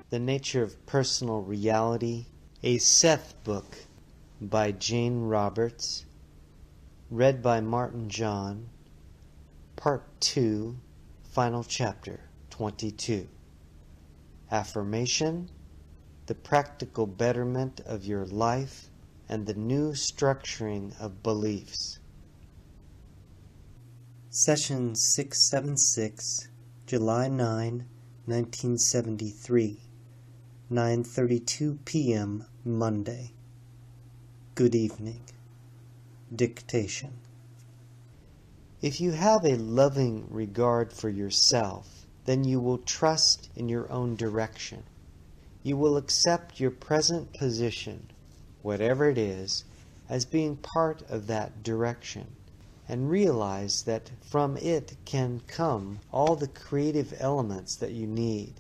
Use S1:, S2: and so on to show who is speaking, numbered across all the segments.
S1: The Nature of Personal Reality, a Seth book by Jane Roberts, read by Martin John, Part 2, Final Chapter 22. Affirmation: the practical betterment of your life and the new structuring of beliefs. Session 676, July 9, 1973, 9:32 p.m. Monday. Good evening. Dictation. If you have a loving regard for yourself, then you will trust in your own direction. You will accept your present position, whatever it is, as being part of that direction, and realize that from it can come all the creative elements that you need.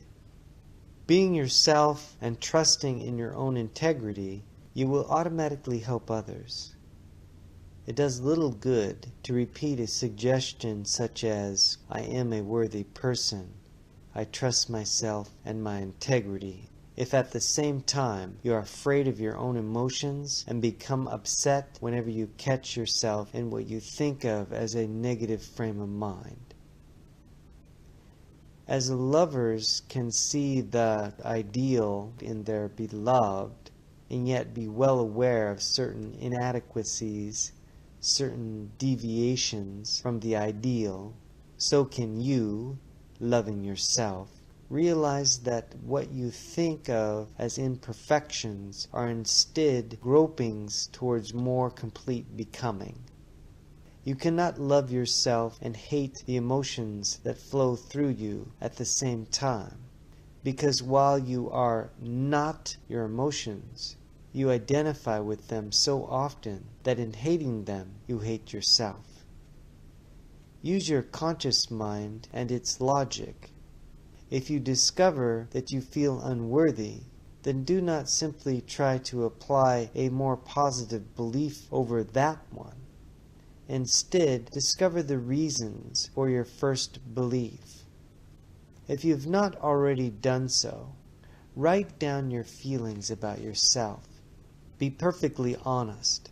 S1: Being yourself and trusting in your own integrity, you will automatically help others. It does little good to repeat a suggestion such as, "I am a worthy person, I trust myself and my integrity," if at the same time you are afraid of your own emotions and become upset whenever you catch yourself in what you think of as a negative frame of mind. As lovers can see the ideal in their beloved and yet be well aware of certain inadequacies, certain deviations from the ideal, so can you, loving yourself, realize that what you think of as imperfections are instead gropings towards more complete becoming. You cannot love yourself and hate the emotions that flow through you at the same time, because while you are not your emotions, you identify with them so often that in hating them you hate yourself. Use your conscious mind and its logic. If you discover that you feel unworthy, then do not simply try to apply a more positive belief over that one. Instead, discover the reasons for your first belief. If you have not already done so, write down your feelings about yourself. Be perfectly honest.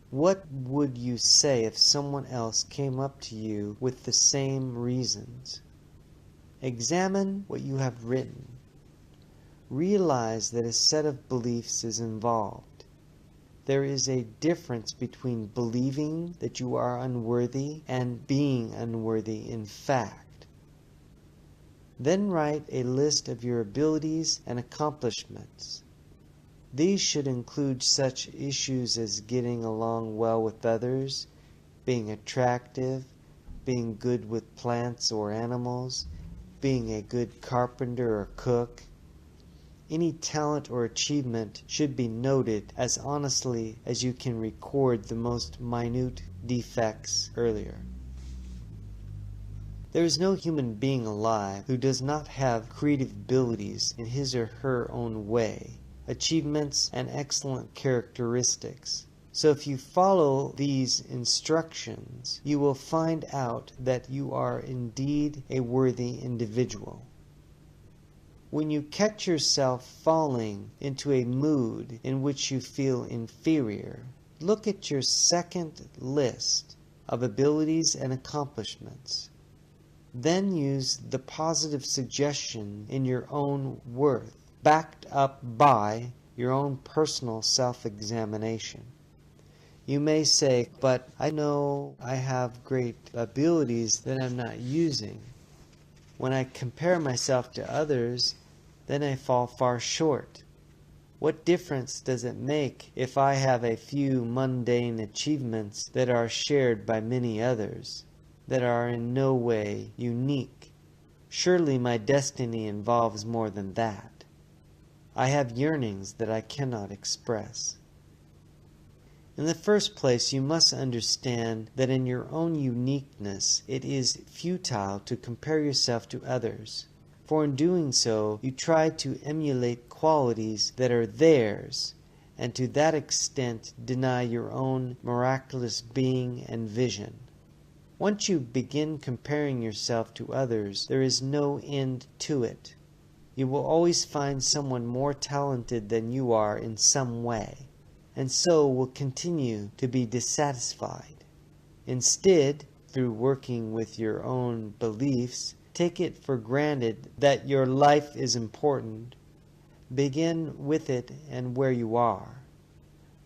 S1: What would you say if someone else came up to you with the same reasons? Examine what you have written. Realize that a set of beliefs is involved. There is a difference between believing that you are unworthy and being unworthy in fact. Then write a list of your abilities and accomplishments. These should include such issues as getting along well with others, being attractive, being good with plants or animals, being a good carpenter or cook. Any talent or achievement should be noted as honestly as you can record the most minute defects earlier. There is no human being alive who does not have creative abilities in his or her own way, achievements and excellent characteristics. So if you follow these instructions, you will find out that you are indeed a worthy individual. When you catch yourself falling into a mood in which you feel inferior, look at your second list of abilities and accomplishments. Then use the positive suggestion in your own worth, backed up by your own personal self-examination. You may say, "But I know I have great abilities that I'm not using. When I compare myself to others, then I fall far short. What difference does it make if I have a few mundane achievements that are shared by many others, that are in no way unique? Surely my destiny involves more than that. I have yearnings that I cannot express." In the first place, you must understand that in your own uniqueness it is futile to compare yourself to others, for in doing so you try to emulate qualities that are theirs, and to that extent deny your own miraculous being and vision. Once you begin comparing yourself to others, there is no end to it. You will always find someone more talented than you are in some way, and so will continue to be dissatisfied. Instead, through working with your own beliefs, take it for granted that your life is important. Begin with it and where you are.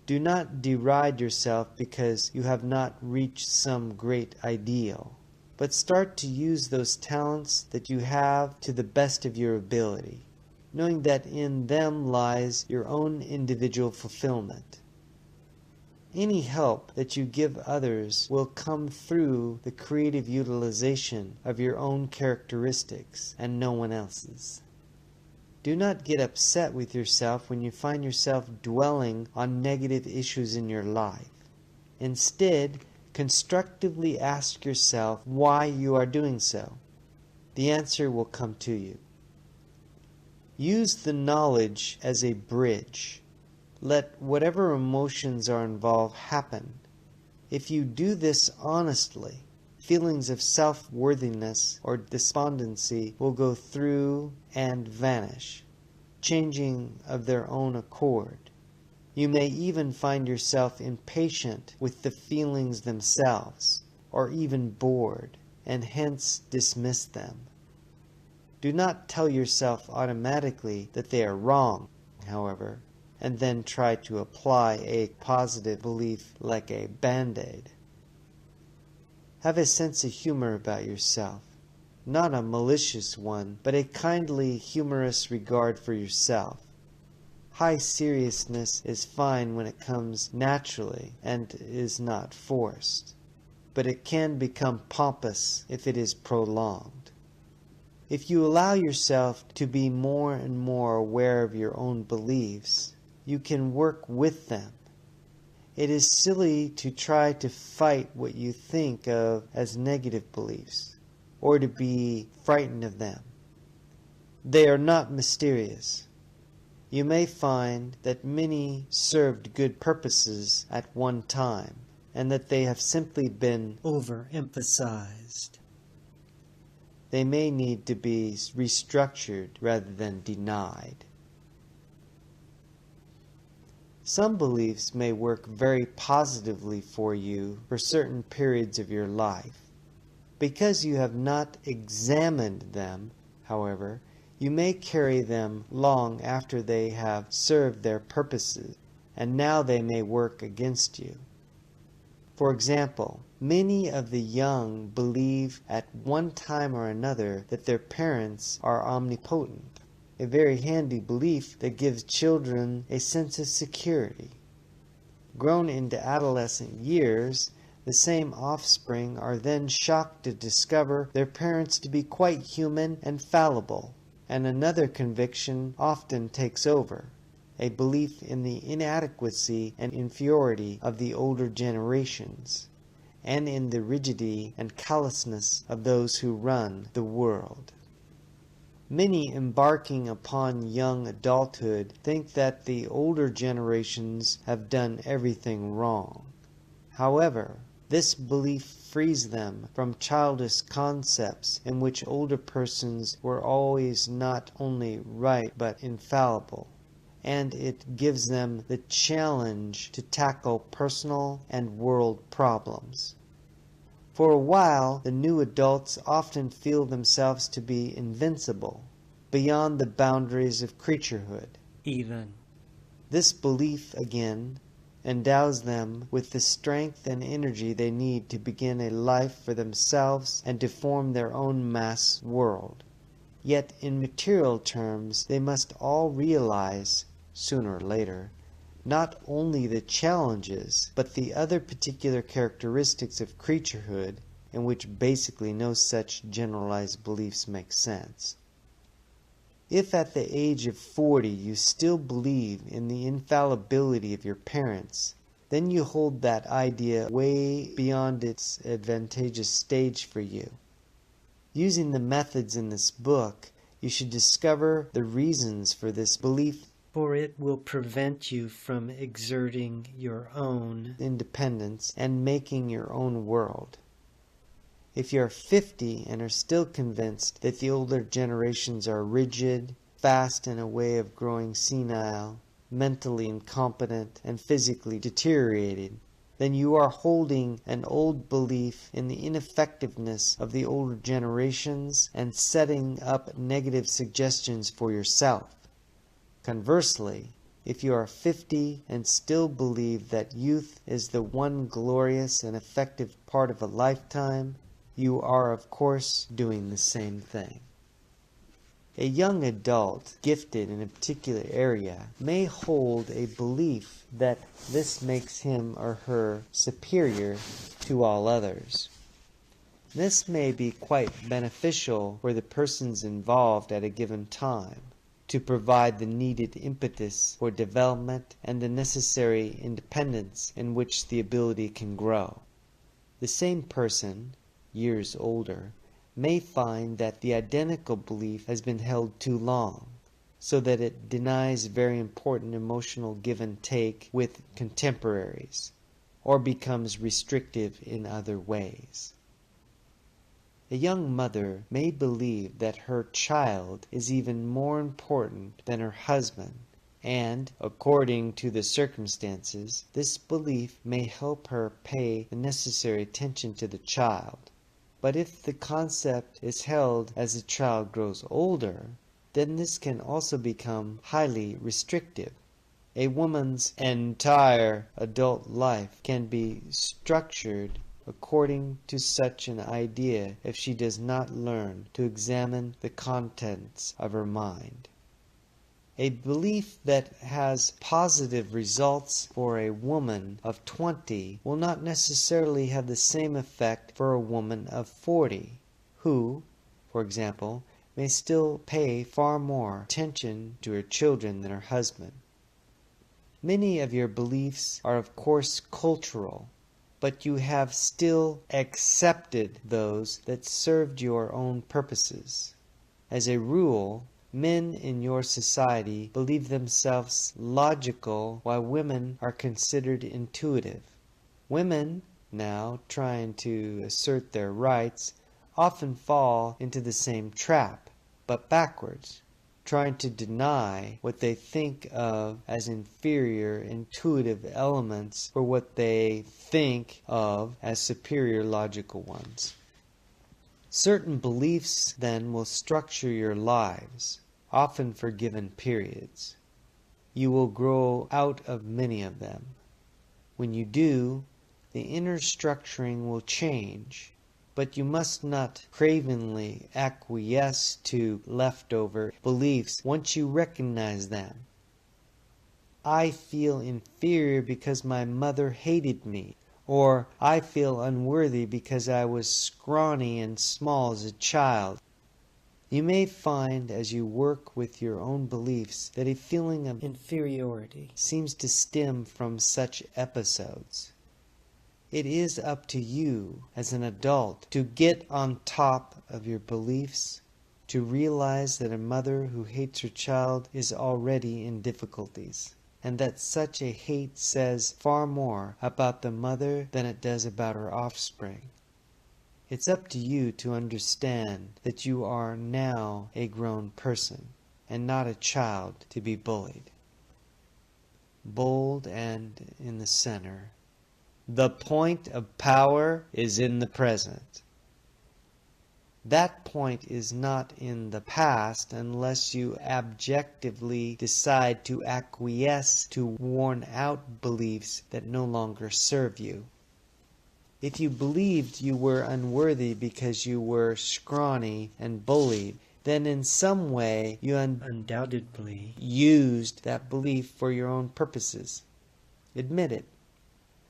S1: Do not deride yourself because you have not reached some great ideal, but start to use those talents that you have to the best of your ability, knowing that in them lies your own individual fulfillment. Any help that you give others will come through the creative utilization of your own characteristics and no one else's. Do not get upset with yourself when you find yourself dwelling on negative issues in your life. Instead, constructively ask yourself why you are doing so. The answer will come to you. Use the knowledge as a bridge. Let whatever emotions are involved happen. If you do this honestly, feelings of self-worthiness or despondency will go through and vanish, changing of their own accord. You may even find yourself impatient with the feelings themselves, or even bored, and hence dismiss them. Do not tell yourself automatically that they are wrong, however, and then try to apply a positive belief like a band-aid. Have a sense of humor about yourself, not a malicious one, but a kindly, humorous regard for yourself. High seriousness is fine when it comes naturally and is not forced, but it can become pompous if it is prolonged. If you allow yourself to be more and more aware of your own beliefs, you can work with them. It is silly to try to fight what you think of as negative beliefs, or to be frightened of them. They are not mysterious. You may find that many served good purposes at one time, and that they have simply been overemphasized. They may need to be restructured rather than denied. Some beliefs may work very positively for you for certain periods of your life. Because you have not examined them, however, you may carry them long after they have served their purposes, and now they may work against you. For example, many of the young believe at one time or another that their parents are omnipotent, a very handy belief that gives children a sense of security. Grown into adolescent years, the same offspring are then shocked to discover their parents to be quite human and fallible, and another conviction often takes over, a belief in the inadequacy and inferiority of the older generations, and in the rigidity and callousness of those who run the world. Many embarking upon young adulthood think that the older generations have done everything wrong. However, this belief frees them from childish concepts in which older persons were always not only right but infallible, and it gives them the challenge to tackle personal and world problems. For a while, the new adults often feel themselves to be invincible, beyond the boundaries of creaturehood even. This belief, again, endows them with the strength and energy they need to begin a life for themselves and to form their own mass world. Yet in material terms, they must all realize, sooner or later, not only the challenges, but the other particular characteristics of creaturehood in which basically no such generalized beliefs make sense. If at the age of 40 you still believe in the infallibility of your parents, then you hold that idea way beyond its advantageous stage for you. Using the methods in this book, you should discover the reasons for this belief, for it will prevent you from exerting your own independence and making your own world. If you are 50 and are still convinced that the older generations are rigid, fast in a way of growing senile, mentally incompetent, and physically deteriorated, then you are holding an old belief in the ineffectiveness of the older generations and setting up negative suggestions for yourself. Conversely, if you are 50 and still believe that youth is the one glorious and effective part of a lifetime, you are of course doing the same thing. A young adult gifted in a particular area may hold a belief that this makes him or her superior to all others. This may be quite beneficial for the persons involved at a given time, to provide the needed impetus for development and the necessary independence in which the ability can grow. The same person, years older, may find that the identical belief has been held too long, so that it denies very important emotional give and take with contemporaries, or becomes restrictive in other ways. A young mother may believe that her child is even more important than her husband, and, according to the circumstances, this belief may help her pay the necessary attention to the child. But if the concept is held as the child grows older, then this can also become highly restrictive. A woman's entire adult life can be structured according to such an idea if she does not learn to examine the contents of her mind. A belief that has positive results for a woman of 20 will not necessarily have the same effect for a woman of 40, who, for example, may still pay far more attention to her children than her husband. Many of your beliefs are of course cultural, but you have still accepted those that served your own purposes. As a rule, men in your society believe themselves logical while women are considered intuitive. Women, now trying to assert their rights, often fall into the same trap, but backwards, trying to deny what they think of as inferior intuitive elements for what they think of as superior logical ones. Certain beliefs then will structure your lives, often for given periods. You will grow out of many of them. When you do, the inner structuring will change, but you must not cravenly acquiesce to leftover beliefs once you recognize them. I feel inferior because my mother hated me, or I feel unworthy because I was scrawny and small as a child. You may find as you work with your own beliefs that a feeling of inferiority seems to stem from such episodes. It is up to you as an adult to get on top of your beliefs, to realize that a mother who hates her child is already in difficulties, and that such a hate says far more about the mother than it does about her offspring. It's up to you to understand that you are now a grown person, and not a child to be bullied. Bold and in the center. The point of power is in the present. That point is not in the past unless you objectively decide to acquiesce to worn-out beliefs that no longer serve you. If you believed you were unworthy because you were scrawny and bullied, then in some way you undoubtedly used that belief for your own purposes. Admit it.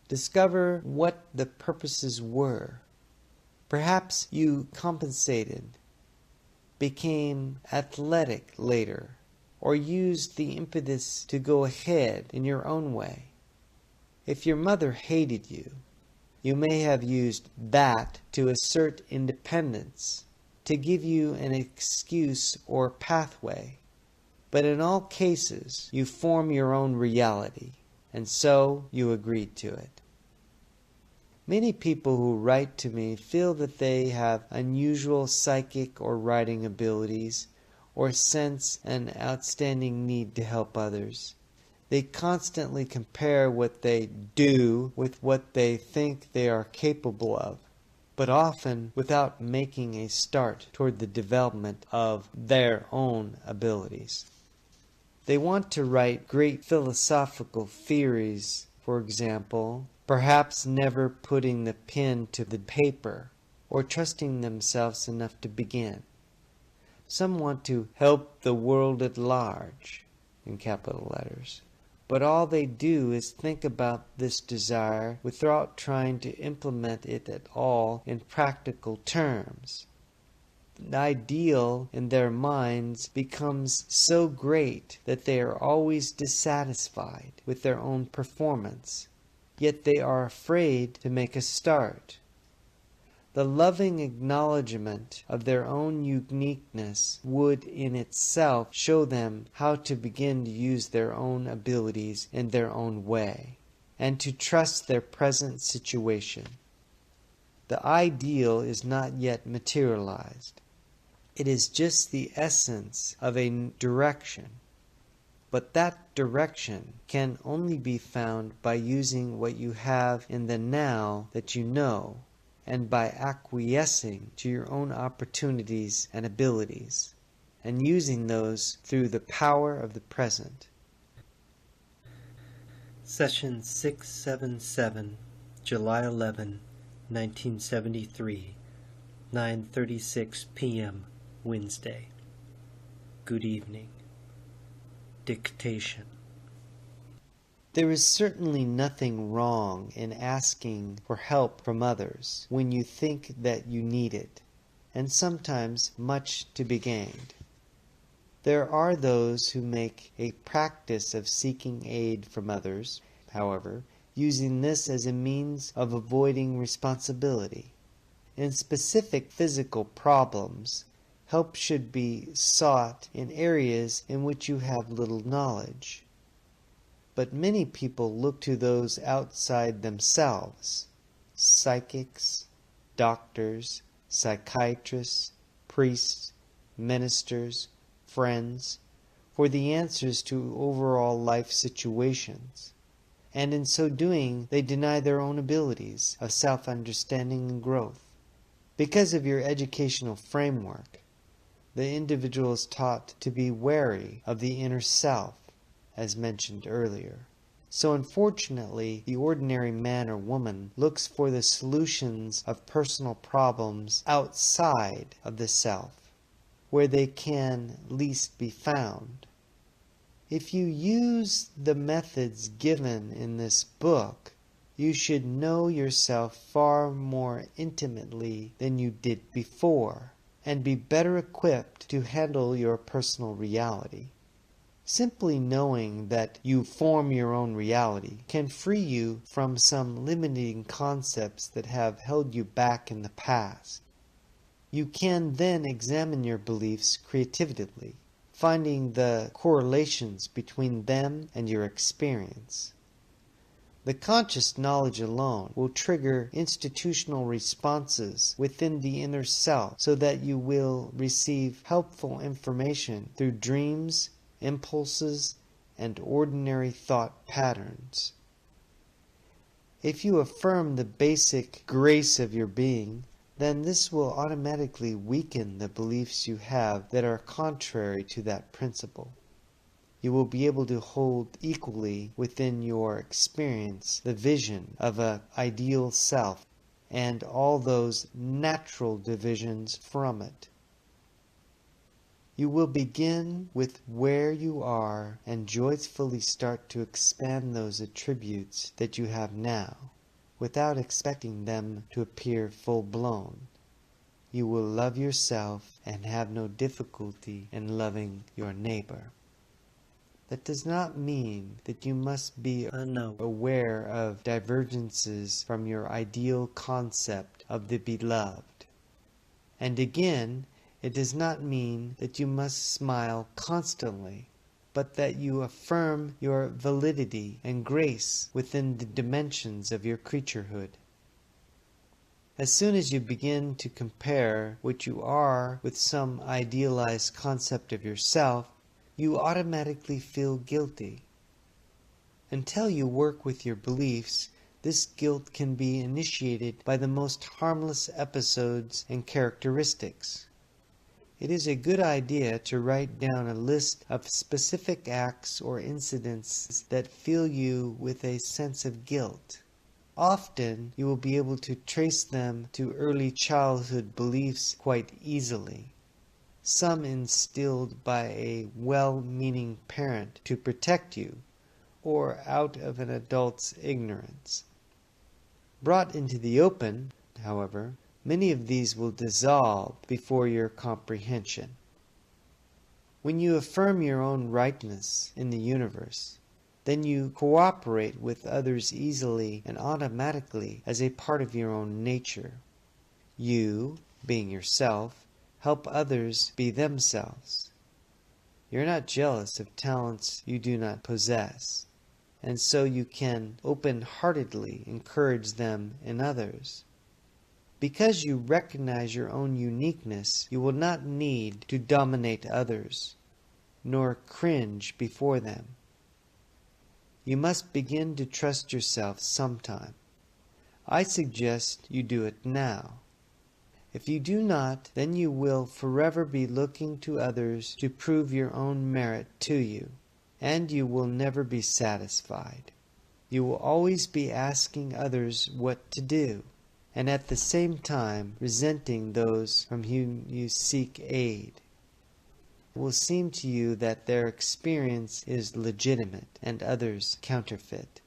S1: Discover what the purposes were. Perhaps you compensated, became athletic later, or used the impetus to go ahead in your own way. If your mother hated you, you may have used that to assert independence, to give you an excuse or pathway. But in all cases, you form your own reality, and so you agreed to it. Many people who write to me feel that they have unusual psychic or writing abilities, or sense an outstanding need to help others. They constantly compare what they do with what they think they are capable of, but often without making a start toward the development of their own abilities. They want to write great philosophical theories, for example, perhaps never putting the pen to the paper or trusting themselves enough to begin. Some want to help the world at large, in capital letters, but all they do is think about this desire without trying to implement it at all in practical terms. The ideal in their minds becomes so great that they are always dissatisfied with their own performance, yet they are afraid to make a start. The loving acknowledgement of their own uniqueness would in itself show them how to begin to use their own abilities in their own way, and to trust their present situation. The ideal is not yet materialized. It is just the essence of a direction. But that direction can only be found by using what you have in the now that you know, and by acquiescing to your own opportunities and abilities, and using those through the power of the present. Session 677, July 11, 1973, 9:36 p.m., Wednesday. Good evening. Dictation. There is certainly nothing wrong in asking for help from others when you think that you need it, and sometimes much to be gained. There are those who make a practice of seeking aid from others, however, using this as a means of avoiding responsibility. In specific physical problems, help should be sought in areas in which you have little knowledge. But many people look to those outside themselves, psychics, doctors, psychiatrists, priests, ministers, friends, for the answers to overall life situations. And in so doing, they deny their own abilities of self-understanding and growth. Because of your educational framework, the individual is taught to be wary of the inner self, as mentioned earlier. So unfortunately, the ordinary man or woman looks for the solutions of personal problems outside of the self, where they can least be found. If you use the methods given in this book, you should know yourself far more intimately than you did before, and be better equipped to handle your personal reality. Simply knowing that you form your own reality can free you from some limiting concepts that have held you back in the past. You can then examine your beliefs creatively, finding the correlations between them and your experience. The conscious knowledge alone will trigger institutional responses within the inner self so that you will receive helpful information through dreams, impulses, and ordinary thought patterns. If you affirm the basic grace of your being, then this will automatically weaken the beliefs you have that are contrary to that principle. You will be able to hold equally within your experience the vision of an ideal self and all those natural divisions from it. You will begin with where you are and joyfully start to expand those attributes that you have now, without expecting them to appear full-blown. You will love yourself and have no difficulty in loving your neighbor. That does not mean that you must be unaware of divergences from your ideal concept of the beloved. And again, it does not mean that you must smile constantly, but that you affirm your validity and grace within the dimensions of your creaturehood. As soon as you begin to compare what you are with some idealized concept of yourself, you automatically feel guilty. Until you work with your beliefs, this guilt can be initiated by the most harmless episodes and characteristics. It is a good idea to write down a list of specific acts or incidents that fill you with a sense of guilt. Often you will be able to trace them to early childhood beliefs quite easily. Some instilled by a well-meaning parent to protect you, or out of an adult's ignorance. Brought into the open, however, many of these will dissolve before your comprehension. When you affirm your own rightness in the universe, then you cooperate with others easily and automatically as a part of your own nature. You, being yourself, help others be themselves. You're not jealous of talents you do not possess, and so you can open-heartedly encourage them in others. Because you recognize your own uniqueness, you will not need to dominate others, nor cringe before them. You must begin to trust yourself sometime. I suggest you do it now. If you do not, then you will forever be looking to others to prove your own merit to you, and you will never be satisfied. You will always be asking others what to do, and at the same time resenting those from whom you seek aid. It will seem to you that their experience is legitimate and others counterfeit.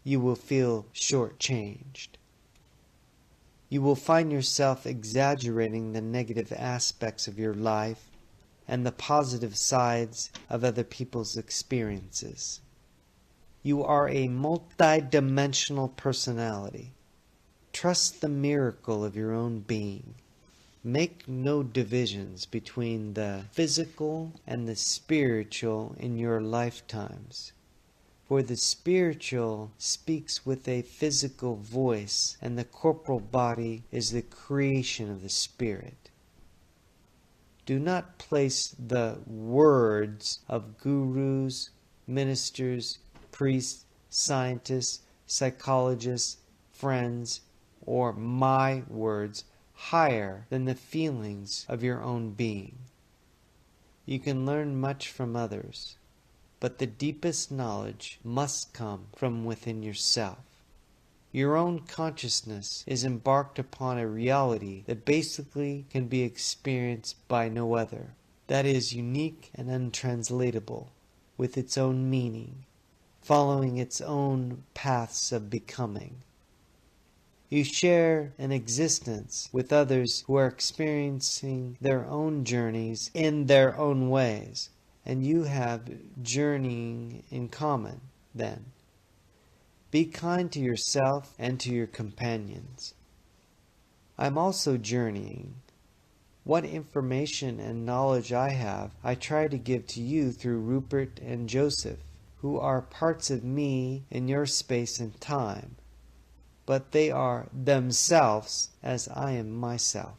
S1: You will feel shortchanged. You will find yourself exaggerating the negative aspects of your life and the positive sides of other people's experiences. You are a multi-dimensional personality. Trust the miracle of your own being. Make no divisions between the physical and the spiritual in your lifetimes, for the spiritual speaks with a physical voice, and the corporal body is the creation of the spirit. Do not place the words of gurus, ministers, priests, scientists, psychologists, friends, or my words higher than the feelings of your own being. You can learn much from others, but the deepest knowledge must come from within yourself. Your own consciousness is embarked upon a reality that basically can be experienced by no other, that is unique and untranslatable, with its own meaning, following its own paths of becoming. You share an existence with others who are experiencing their own journeys in their own ways, and you have journeying in common then. Be kind to yourself and to your companions. I'm also journeying. What information and knowledge I have, I try to give to you through Rupert and Joseph, who are parts of me in your space and time, but they are themselves as I am myself.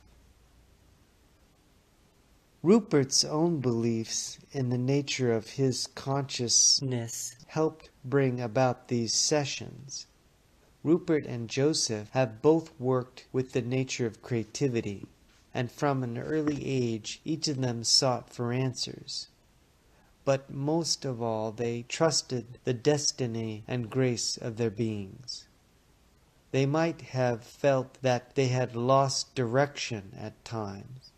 S1: Rupert's own beliefs in the nature of his consciousness helped bring about these sessions. Rupert and Joseph have both worked with the nature of creativity, and from an early age each of them sought for answers. But most of all they trusted the destiny and grace of their beings. They might have felt that they had lost direction at times.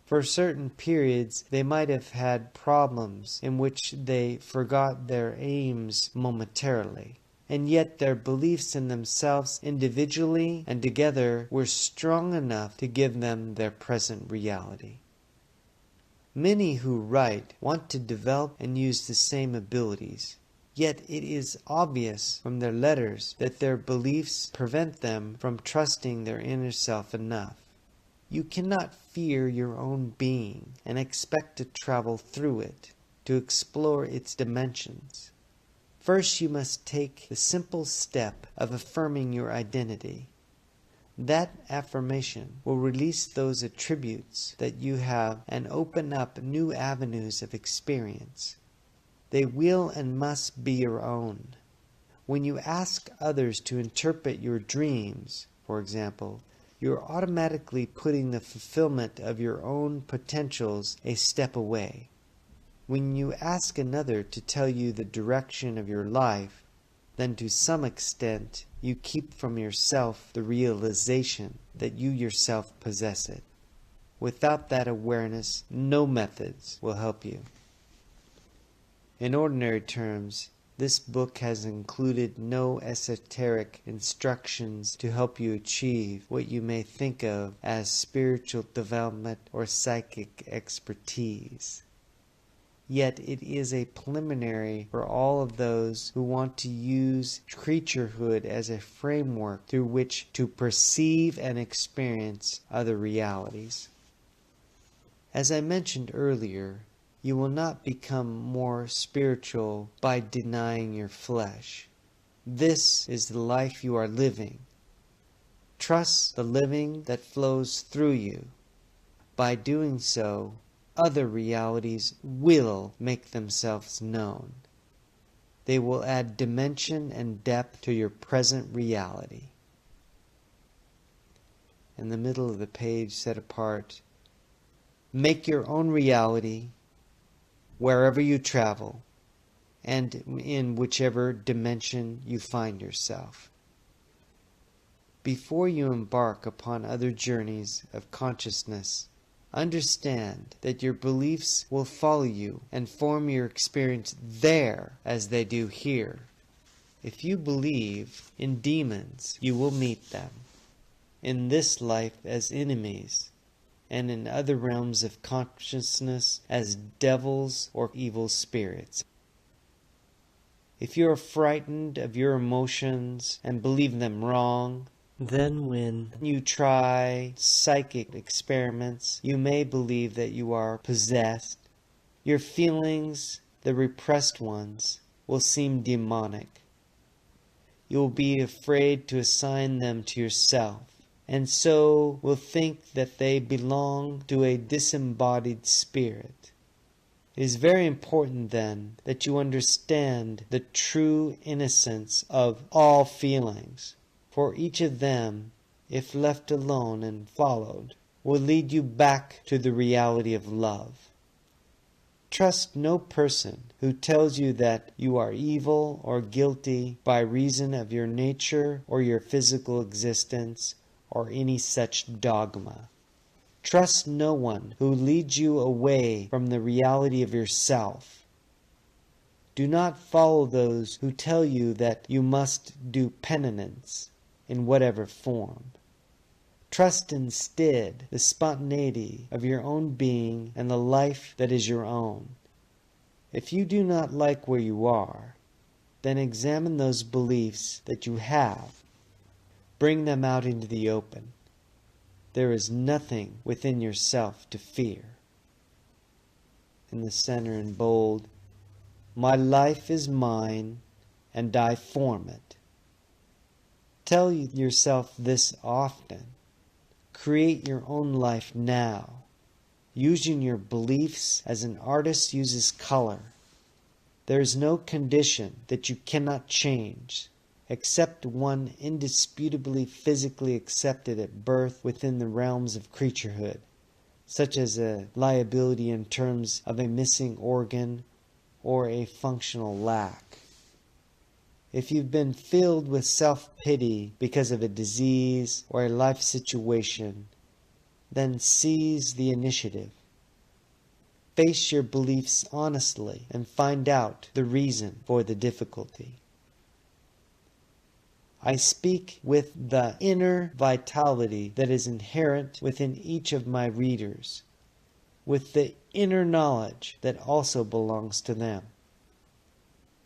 S1: For certain periods they might have had problems in which they forgot their aims momentarily, and yet their beliefs in themselves individually and together were strong enough to give them their present reality. Many who write want to develop and use the same abilities, yet it is obvious from their letters that their beliefs prevent them from trusting their inner self enough. You cannot fear your own being and expect to travel through it, to explore its dimensions. First you must take the simple step of affirming your identity. That affirmation will release those attributes that you have and open up new avenues of experience. They will and must be your own. When you ask others to interpret your dreams, for example, you're automatically putting the fulfillment of your own potentials a step away. When you ask another to tell you the direction of your life, then to some extent you keep from yourself the realization that you yourself possess it. Without that awareness, no methods will help you. In ordinary terms, this book has included no esoteric instructions to help you achieve what you may think of as spiritual development or psychic expertise. Yet it is a preliminary for all of those who want to use creaturehood as a framework through which to perceive and experience other realities. As I mentioned earlier, you will not become more spiritual by denying your flesh. This is the life you are living. Trust the living that flows through you. By doing so, other realities will make themselves known. They will add dimension and depth to your present reality. In the middle of the page set apart, make your own reality wherever you travel and in whichever dimension you find yourself. Before you embark upon other journeys of consciousness, understand that your beliefs will follow you and form your experience there as they do here. If you believe in demons, you will meet them in this life as enemies, and in other realms of consciousness as devils or evil spirits. If you are frightened of your emotions and believe them wrong, then when you try psychic experiments, you may believe that you are possessed. Your feelings, the repressed ones, will seem demonic. You will be afraid to assign them to yourself, and so will think that they belong to a disembodied spirit. It is very important, then, that you understand the true innocence of all feelings, for each of them, if left alone and followed, will lead you back to the reality of love. Trust no person who tells you that you are evil or guilty by reason of your nature or your physical existence, or any such dogma. Trust no one who leads you away from the reality of yourself. Do not follow those who tell you that you must do penance in whatever form. Trust instead the spontaneity of your own being and the life that is your own. If you do not like where you are, then examine those beliefs that you have. Bring them out into the open. There is nothing within yourself to fear. In the center in bold, my life is mine and I form it. Tell yourself this often. Create your own life now, using your beliefs as an artist uses color. There is no condition that you cannot change, except one indisputably physically accepted at birth within the realms of creaturehood, such as a liability in terms of a missing organ or a functional lack. If you've been filled with self-pity because of a disease or a life situation, then seize the initiative. Face your beliefs honestly and find out the reason for the difficulty. I speak with the inner vitality that is inherent within each of my readers, with the inner knowledge that also belongs to them.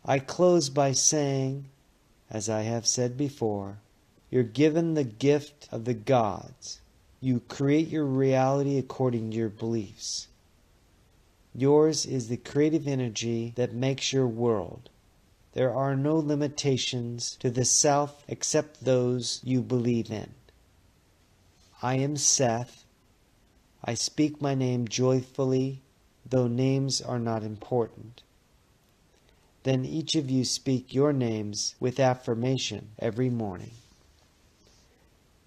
S1: I close by saying, as I have said before, you're given the gift of the gods. You create your reality according to your beliefs. Yours is the creative energy that makes your world. There are no limitations to the self except those you believe in. I am Seth. I speak my name joyfully, though names are not important. Then each of you speak your names with affirmation every morning.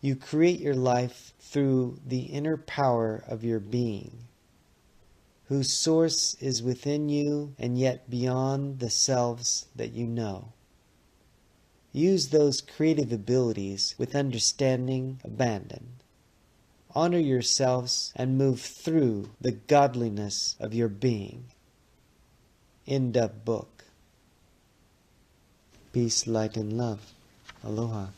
S1: You create your life through the inner power of your being, whose source is within you and yet beyond the selves that you know. Use those creative abilities with understanding abandon. Honor yourselves and move through the godliness of your being. End of book. Peace, light, and love. Aloha.